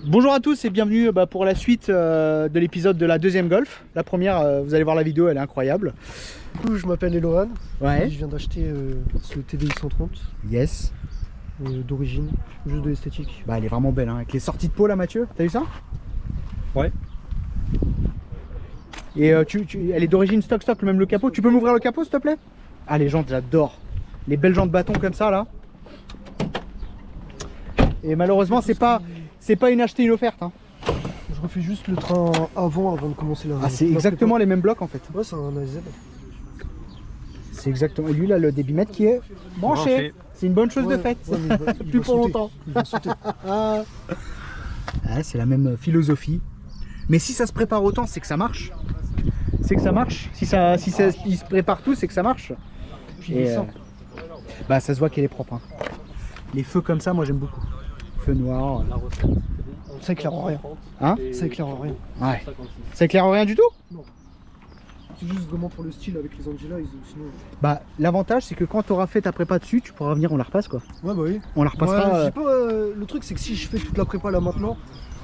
Bonjour à tous et bienvenue pour la suite de l'épisode de la deuxième Golf. La première, vous allez voir la vidéo, elle est incroyable. Je m'appelle Elohan, Ouais. je viens d'acheter ce TDI 130 Yes. d'origine, juste de l'esthétique. Bah elle est vraiment belle hein, avec les sorties de peau là Mathieu, t'as vu ça? Ouais. Et elle est d'origine stock, même le capot. Tu peux m'ouvrir le capot s'il te plaît? Ah les jantes j'adore. Les belles jantes bâton comme ça là. Et malheureusement c'est pas une achetée, une offerte hein. Je refais juste le train avant de commencer la... Ah c'est exactement les mêmes blocs en fait. Ouais c'est un AZ. C'est exactement. Et lui là le débitmètre qui est branché. C'est une bonne chose de fait. Ouais, il Plus va pour sauter. longtemps. Il va sauter. Ah, c'est la même philosophie. Mais si ça se prépare autant, c'est que ça marche. C'est que ça marche. Si il se prépare tout, c'est que ça marche. Puis Et il est simple. bah ça se voit qu'elle est propre. Hein. Les feux comme ça, moi j'aime beaucoup. Feu noir. Ça éclaire rien. Hein? Ça éclaire rien. Ouais. Ça éclaire rien du tout? C'est juste vraiment pour le style avec les Angela, sinon... Bah l'avantage c'est que quand tu auras fait ta prépa dessus, tu pourras venir, on la repasse quoi. Ouais bah oui. On la repassera. Ouais, le truc c'est que si je fais toute la prépa là maintenant,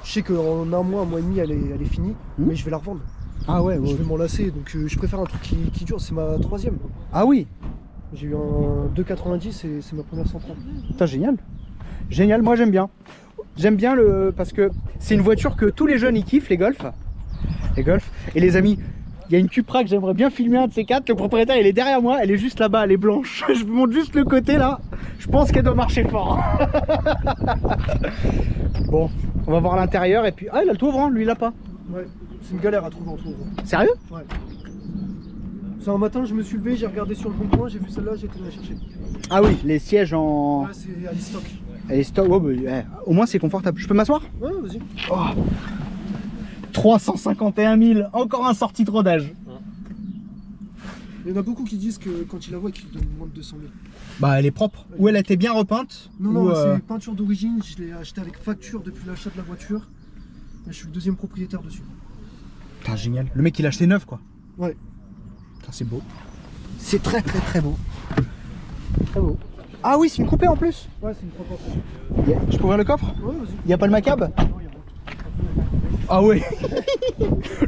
je sais qu'en un mois et demi elle est finie, mais je vais la revendre. Ah ouais, Je vais m'en lasser, donc je préfère un truc qui dure, c'est ma troisième. Ah oui. J'ai eu un 2,90 et c'est ma première 130. Putain génial. Génial, moi j'aime bien. J'aime bien parce que c'est une voiture que tous les jeunes ils kiffent, les Golf. Les Golf. Et les amis, il y a une Cupra que j'aimerais bien filmer, un de ces quatre. Le propriétaire il est derrière moi, elle est juste là-bas, elle est blanche. Je vous montre juste le côté là. Je pense qu'elle doit marcher fort. Bon, on va voir l'intérieur et puis... Ah il a le tout ouvrant, lui il l'a pas. Ouais, c'est une galère à trouver en tout cas. Sérieux? Ouais. C'est un matin, je me suis levé, j'ai regardé sur le bon coin, j'ai vu celle-là, j'ai été la chercher. Ah oui, les sièges en... Ouais, c'est à l'e-stock. Elle est stock, ouais, bah, au moins c'est confortable. Je peux m'asseoir? Ouais, vas-y. Oh. 351 000, encore un sorti de rodage. Il y en a beaucoup qui disent que quand ils la voient, qu'ils donnent moins de 200 000. Bah elle est propre. Ou elle a été bien repeinte. Non, ou, c'est peinture d'origine, je l'ai acheté avec facture depuis l'achat de la voiture. Là, je suis le deuxième propriétaire dessus. Putain génial. Le mec il a acheté neuf quoi. Ouais. Putain c'est beau. C'est très beau. Très beau. Ah oui c'est une coupée en plus. Ouais, c'est une propre. Je peux ouvrir le coffre? Ouais, vas-y. Il n'y a pas le macab? Ah ouais.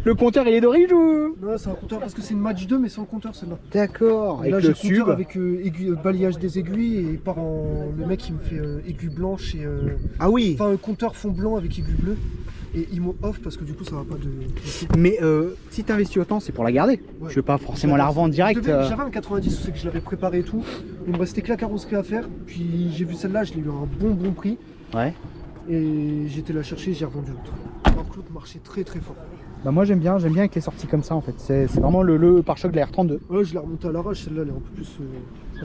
Le compteur il est d'origine ou? Non, c'est un compteur parce que c'est une match 2 mais sans compteur celle-là. D'accord. Et là Avec j'ai le le compteur tube. avec balayage des aiguilles et part en... le mec il me fait aiguille blanche et Ah oui. enfin un compteur fond blanc avec aiguille bleue et IMO off parce que du coup ça va pas de... Mais si t'investis autant c'est pour la garder. Ouais. Je vais pas forcément la revendre direct. J'avais un 90, c'est que je l'avais préparé et tout. Il me restait que la carrosserie à faire. Puis j'ai vu celle-là, je l'ai eu à un bon prix. Ouais. Et j'ai été la chercher, j'ai revendu l'autre. Alors que l'autre marchait très fort. Bah moi j'aime bien avec les sorties comme ça en fait. C'est vraiment le pare-choc de la R32. Ouais, je l'ai remonté à l'arrache, celle-là elle est un peu plus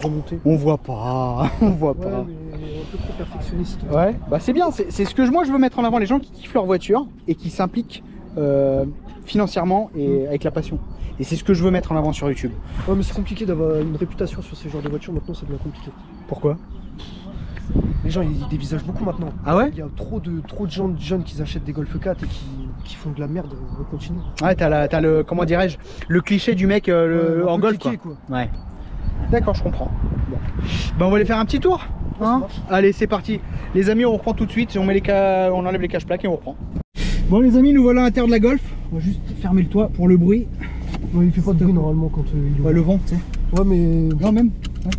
remontée. On voit pas, on voit Ouais, pas. mais un peu trop perfectionniste. Ouais, bah c'est bien, c'est ce que moi je veux mettre en avant, les gens qui kiffent leur voiture et qui s'impliquent financièrement et avec la passion. Et c'est ce que je veux mettre en avant sur YouTube. Ouais, mais c'est compliqué d'avoir une réputation sur ce genre de voiture, maintenant ça devient compliqué. Pourquoi? Les gens ils dévisagent beaucoup maintenant. Ah ouais? Il y a trop de gens de jeunes qui achètent des Golf 4 et qui font de la merde, on continue. Ouais, t'as le, comment dirais-je, le cliché du mec Ouais, en un peu golf cliqué, quoi. quoi. Ouais. D'accord, je comprends. Bon. Bah on va aller faire un petit tour. Ouais, ça Hein, marche. allez, c'est parti. Les amis, on reprend tout de suite. On enlève les cache-plaques et on reprend. Bon les amis, nous voilà à l'intérieur de la Golf. On va juste fermer le toit pour le bruit. Ouais, il fait pas de bruit normalement quand il Ouais, le vent, tu sais. Ouais, mais. Non, même.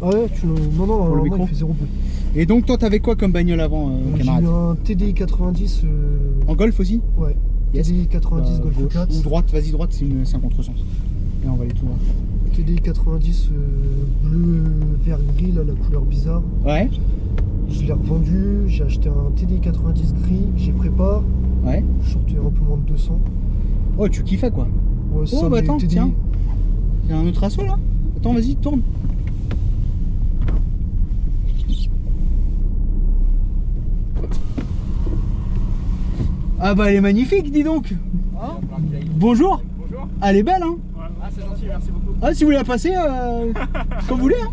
Ouais, non, normalement, micro. il fait zéro bruit. Et donc, toi, t'avais quoi comme bagnole avant, J'ai camarade? eu un TDI 90. En Golf aussi? Ouais. Yes. TDI 90 Golf Gauche 4. ou droite, vas-y, droite, c'est un contresens. Et on va aller tout voir. TDI 90 bleu, vert, gris, là, la couleur bizarre. Ouais. Je l'ai revendu. J'ai acheté un TDI 90 gris. J'ai prépa. Ouais. Je sortais un peu moins de 200. Oh, tu kiffais quoi? Ouais, Oh, bah mais attends, TDI. tiens. Il y a un autre assaut là? Attends, vas-y, tourne. Ah bah elle est magnifique, dis donc. Bonjour. Bonjour. Elle est belle hein. Ah c'est gentil, merci beaucoup. Ah si vous voulez la passer, comme vous voulez hein.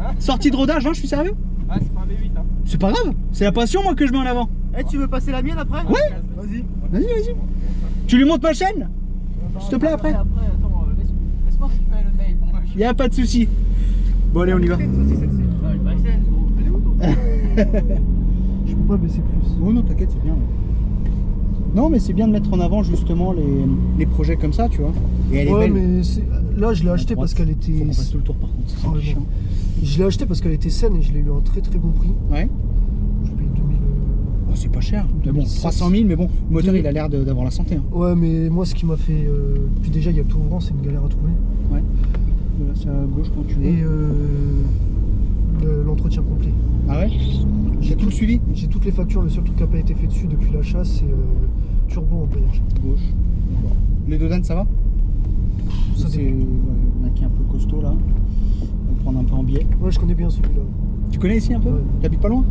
Hein? Sortie de rodage hein, je suis sérieux. Ah c'est pas un V8 hein. C'est pas grave, c'est la passion moi que je mets en avant. Eh tu veux passer la mienne après? Ouais. Vas-y. Vas-y. Tu lui montres ma chaîne? S'il te plaît après. Attends, laisse-moi récupérer le mail. Bon, Y a pas de souci. Bon allez on y va. Ah, une Bison, gros. Elle est où, toi? Je peux Ouais, mais c'est plus. Oh non, t'inquiète, c'est bien. Non, mais c'est bien de mettre en avant justement les projets comme ça, tu vois. Et elle est Ouais, belle. mais là, je l'ai acheté parce qu'elle était. Faut qu'on fasse tout le tour par contre, c'est ça Ah, qui est non. chiant. Je l'ai acheté parce qu'elle était saine et je l'ai eu à un très très bon prix. Ouais. Je paye 2000. Oh, c'est pas cher. Mais bon, 2007. 300 000, mais bon, le moteur il a l'air d'avoir la santé. Hein. Ouais, mais moi, ce qui m'a fait. Puis déjà, il y a tout ouvrant, c'est une galère à trouver. Ouais. Voilà, c'est à gauche quand tu veux. Et l'entretien complet. Ah ouais. J'ai tout le suivi. J'ai toutes les factures, le seul truc qui n'a pas été fait dessus depuis l'achat, c'est turbo empayage. Gauche. Bon. Les Dodan, ça va? Ça C'est dépend. un mec qui est un peu costaud là. On va prendre un peu en biais. Ouais, je connais bien celui-là. Tu connais ici un peu? Ouais. T'habites pas loin?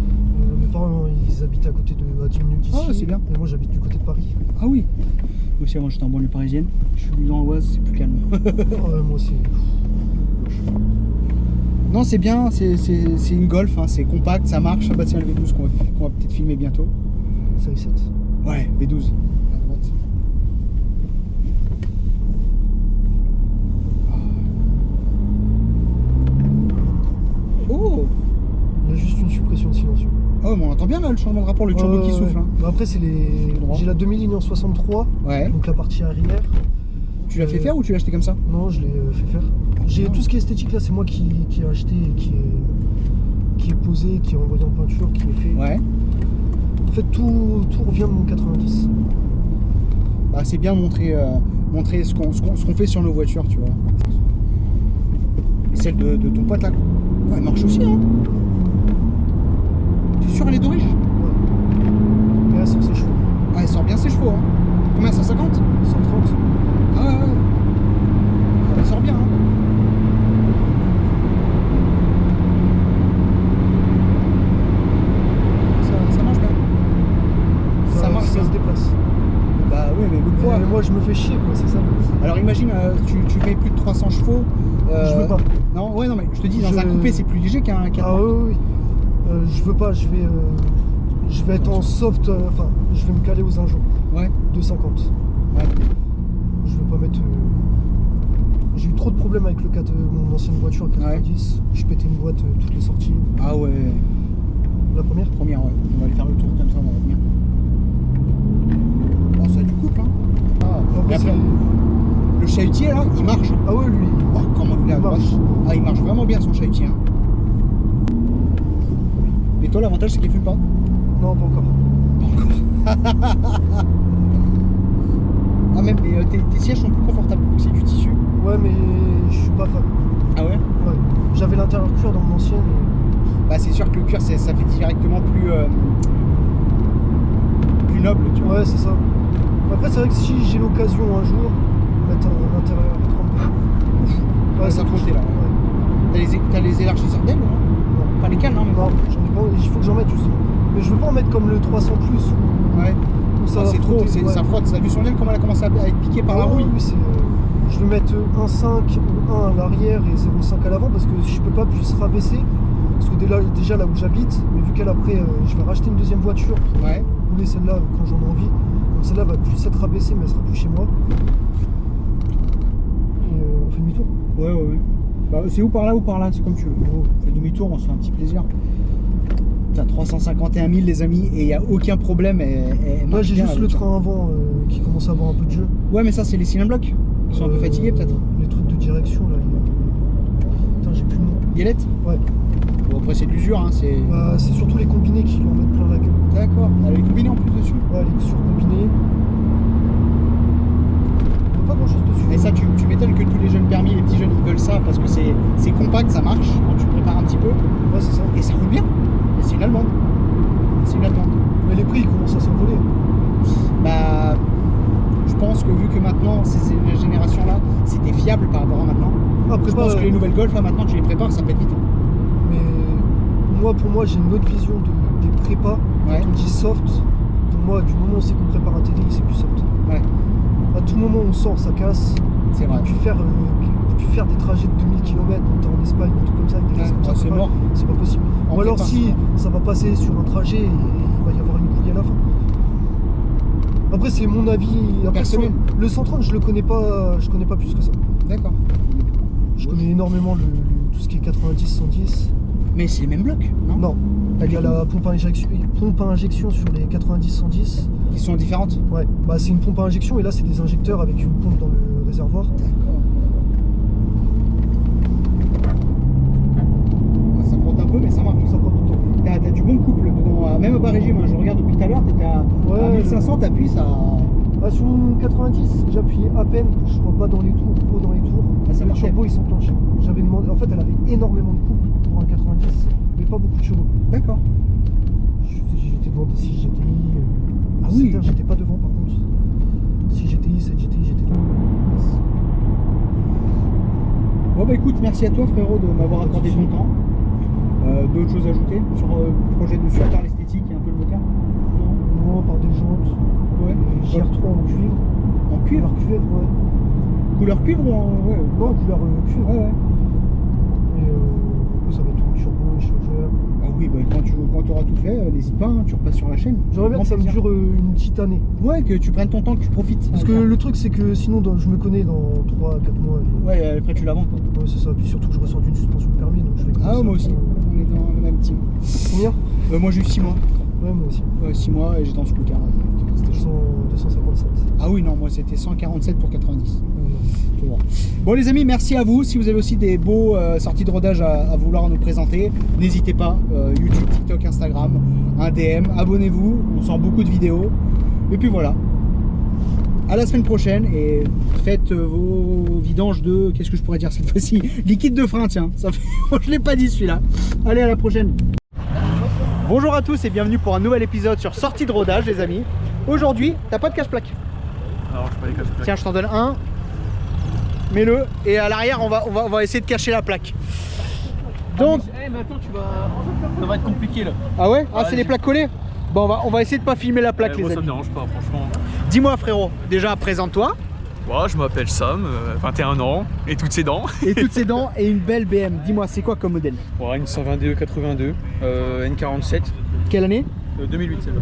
Mes parents, ils habitent à côté à 10 minutes d'ici. Ah, c'est bien. Et moi, j'habite du côté de Paris. Ah oui. Moi aussi avant j'étais en banlieue parisienne. Je suis dans l'Oise, c'est plus calme. Ouais, moi, c'est. Non, c'est bien, c'est une Golf, hein, c'est compact, ça marche. Ah bah tiens, le V12 qu'on va peut-être filmer bientôt. Ça 7. Ouais, V12, à droite. Oh. Il y a juste une suppression de silencieux. Oh, mais on entend bien là le changement de rapport, le turbo qui souffle. Hein. Bah, après, c'est les. Droit. J'ai la 2000 en 63, Ouais. donc la partie arrière. Tu l'as fait faire ou tu l'as acheté comme ça? Non, je l'ai fait faire. J'ai Ah. tout ce qui est esthétique là, c'est moi qui ai acheté et qui est posé, qui est envoyé en peinture, qui est fait. Ouais. En fait, tout revient de mon 90. Bah, c'est bien de montrer ce qu'on fait sur nos voitures, tu vois. Et celle de ton pote là, ouais, elle marche aussi, hein. T'es sûr elle est d'origine? Ouais. Et là, c'est ses chevaux. Ah, elle sort bien ses chevaux, hein. Combien, 150? 130. Ah ouais, ouais. Elle sort bien, hein. Ça marche bien. Ça marche ça bien. se déplace. Bah oui, mais le poids. Mais moi, je me fais chier, quoi, c'est ça. Alors imagine, tu payes plus de 300 chevaux. Je veux pas. Non, ouais, non, mais je te dis, dans un Je- coupé, c'est plus léger qu'un Ah oui, oui, oui. Je veux pas, je vais être en soft, enfin, je vais me caler aux injons. Ouais, 250. ouais. Je veux pas mettre. J'ai eu trop de problèmes avec mon ancienne voiture, le 90. Je pétais une boîte toutes les sorties. Ah ouais. La première. Première, ouais. On va aller faire le tour comme ça, on va revenir. Oh, ça a du couple, hein. Ah, Après, et après, le chalutier, là, il marche. Ah ouais, lui. Oh, comment il est à Il droite. marche. Ah, il marche vraiment bien, son chalutier. Hein. Et toi, l'avantage, c'est qu'il fume pas. Non, pas encore. Pas encore. Ah, même tes sièges sont plus confortables. C'est du tissu. Ouais, mais je suis pas fan. Ah ouais? Ouais. J'avais l'intérieur cuir dans mon ancienne. Bah, c'est sûr que le cuir, ça fait directement plus noble, tu vois. Ouais, c'est ça. Après, c'est vrai que si j'ai l'occasion un jour, mettre un intérieur 32. Ouais, ça c'est frontait, là. Ouais. T'as les élargisseurs d'aile, non? Non. Enfin, les cales, non? Non, j'en ai pas. Il faut que j'en mette justement. Mais je veux pas en mettre comme le 300 plus. Ouais. Où ça Ah, va c'est trop, frotter, ouais. ça frotte. Ça a vu son aile, comment elle a commencé à être piquée par la Ah ouais, rouille. oui, je vais mettre 1,5 ou 1 à l'arrière et 0,5 à l'avant parce que je peux pas plus rabaisser. Parce que déjà là où j'habite, mais vu qu'elle après je vais racheter une deuxième voiture pour Ouais. rouler celle-là quand j'en ai envie. Donc celle-là va plus être rabaissée mais elle sera plus chez moi. Et on fait demi-tour. Ouais, ouais, ouais. Bah, c'est ou par là ou par là, c'est comme tu veux. On fait demi-tour, on se fait un petit plaisir. T'as 351 000 les amis et il n'y a aucun problème. Là j'ai juste le train avant qui commence à avoir un peu de jeu. Ouais, mais ça c'est les cylindres blocs. Ils sont un peu fatigués peut-être. Les trucs de direction là. Putain, j'ai plus le nom. Galette. Ouais. Bon, après c'est de l'usure, hein, c'est. Bah, c'est surtout les combinés qui lui en mettent plein la gueule. D'accord. Elle est combinée en plus dessus. Ouais, les surcombinés. On voit pas grand chose dessus. Et ça, tu m'étonnes que tous les jeunes permis, les petits jeunes, ils veulent ça parce que c'est compact, ça marche quand tu prépares un petit peu. Ouais, c'est ça. Et ça roule bien. Et c'est une allemande. C'est une allemande. Mais les prix ils commencent à s'envoler. Bah, je pense que vu que maintenant, ces générations-là, c'était fiable par rapport à maintenant. Après, Je pense que les nouvelles Golf, là maintenant, tu les prépares, ça pète vite. Hein. Mais pour moi, j'ai une autre vision des prépas. Ouais. Quand on dit soft, pour moi, du moment où c'est qu'on prépare un TDI, c'est plus soft. Ouais, À tout moment où on sort, ça casse. c'est vrai. Puis faire des trajets de 2000 km, donc t'es en Espagne, un truc comme ça, avec des Ouais, caisses comme ça, c'est mort. c'est pas possible. En Ou alors prépa, si c'est mort. ça va passer sur un trajet et il va y avoir une couille à la fin. Après c'est mon avis. Après, Personnel. le 130 je connais pas plus que ça. D'accord. Je connais énormément tout ce qui est 90, 110. Mais c'est les mêmes blocs, non? Non, il y a la pompe à injection sur les 90-110. Qui sont différentes? Ouais, bah c'est une pompe à injection et là c'est des injecteurs avec une pompe dans le réservoir. D'accord. Ça frotte un peu, mais ça marche. Ça prend tout le temps. T'as du bon couple dedans, même au bas régime, hein. Je regarde depuis tout à l'heure, t'étais à 1500, t'appuies, ça... Ah, sur mon 90, j'appuyais à peine, que je sois bas dans les tours, haut dans les tours. Ah, ça le marchait. turbo il s'enclenchait. J'avais demandé, en fait elle avait énormément de couple pour un 90, mais pas beaucoup de chevaux. D'accord. J'étais devant des 6 GTI. Ah oui. J'étais pas devant par contre. 6 GTI, 7 GTI, j'étais devant. Bon bah écoute, merci à toi frérot de m'avoir accordé ton temps. D'autres choses à ajouter sur le projet de super l'esthétique et un peu le moteur? Non, par des jantes. Ouais. JR3 en cuivre. En cuivre? Couleur cuivre, ouais. Couleur cuivre ou en... Ouais. Non, couleur cuivre. Ouais, ouais. Et après, ça va être tout turbo, échangeur. Ah oui, bah quand tu auras tout fait, n'hésite pas, hein, tu repasses sur la chaîne. J'aimerais bien que ça me dure une petite année. Ouais, que tu prennes ton temps, que tu profites. Parce que le truc, c'est que sinon, je me connais dans 3-4 mois. Ouais, après tu la vends quoi. Ouais, c'est ça. Puis surtout que je ressors d'une suspension de permis, donc je vais Ah, moi aussi, on est dans le même team. Combien? Moi j'ai eu 6 mois. Ouais, moi aussi. 6 mois et j'étais en scooter. C'était chaud. 257. Ah oui, non, moi c'était 147 pour 90. Non. Tout droit. Bon les amis, merci à vous. Si vous avez aussi des beaux sorties de rodage à vouloir nous présenter, n'hésitez pas. YouTube, TikTok, Instagram, un DM, abonnez-vous, on sort beaucoup de vidéos. Et puis voilà. À la semaine prochaine et faites vos vidanges de... Qu'est-ce que je pourrais dire cette fois-ci? Liquide de frein, tiens. Ça fait... je l'ai pas dit celui-là. Allez, à la prochaine. Bonjour à tous et bienvenue pour un nouvel épisode sur sortie de rodage les amis. Aujourd'hui, t'as pas de cache-plaque? Alors, je peux les cacher. Tiens, je t'en donne un. Mets-le et à l'arrière, on va essayer de cacher la plaque. Donc, mais attends, ça va être compliqué là. ah ouais? Ah, Ouais, c'est les plaques collées? Bon, on va essayer de pas filmer la plaque les moi, ça me amis. dérange pas, franchement. Dis-moi frérot, déjà présente-toi Moi, je m'appelle Sam, 21 ans, et toutes ses dents. et toutes ces dents et une belle BM. Dis-moi, c'est quoi comme modèle? Une 122 82, N47, Quelle année? 2008 celle-là.